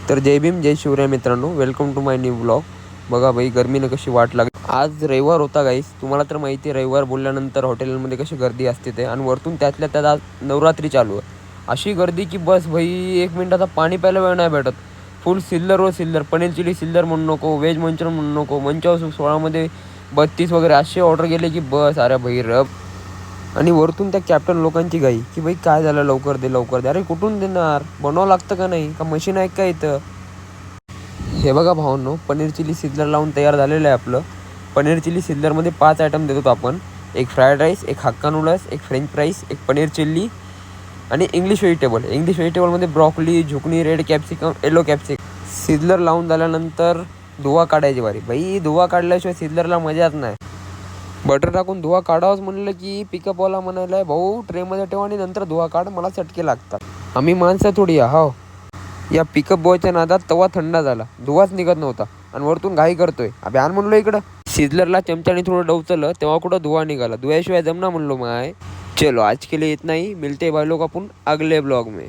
तर जय भीम जय शिवराय मित्रांनो, welcome to my new blog. बघा भाई गर्मीनं कशी वाट लागली. आज रविवार होता गाईस. तुम्हाला तर माहिती आहे रविवार बोलल्यानंतर हॉटेलमध्ये कशी गर्दी असते ते, आणि वरतून त्यातल्या त्यात आज नवरात्री चालू आहे. अशी गर्दी की बस भाई 1 मिनिटाचा पाणी प्यायला वेळ नाही भेटत. फुल सिल्लर व सिल्लर, पनीर चिली सिल्लर म्हणू नको, व्हेज मंचुरियन म्हणू नको, मंचाव 16मध्ये 32 वगैरे असे ऑर्डर गेले की बस अरे भाई रब. आणि वरतून त्या कॅप्टन लोकांची घाई की भाई काय झालं, लवकर दे लवकर दे. अरे कुठून देणार, बनवावं लागतं का नाही का, मशीन आहे का इथं. हे बघा भावांनो, पनीर चिली सिद्धर लावून तयार झालेलं आहे आपलं. पनीर चिली सिद्धरमध्ये 5 आयटम देतो आपण. एक फ्राईड राईस, एक हक्का नूडल्स, एक फ्रेंच फ्राईस, एक पनीर चिल्ली आणि इंग्लिश व्हेजिटेबलमध्ये broccoli, zucchini, red capsicum, yellow capsicum. सिद्धर लावून झाल्यानंतर धुवा काढायची वारी. भाई धुवा काढल्याशिवाय सिद्धरला मजाच नाही. बटर टाकून धुवा काढावंच म्हणलं की पिकअपवाला म्हणायला भाऊ ट्रेमध्ये ठेवा आणि नंतर धुवा काढ, मला चटके लागतात. आम्ही माणसं थोडी हो. या पिकअप बॉयच्या नादात तवा थंड झाला, धुवाच निघत नव्हता आणि वरतून घाई करतोय. अबे आण म्हणलो इकडं. सिझलरला चमच्याने थोडं डवचलं तेव्हा कुठं धुवा निघाला. धुवाशिवाय जमना म्हणलो माय. चलो आज के लिए इतना ही, मिलते भाई लोग अपन अगले ब्लॉग में.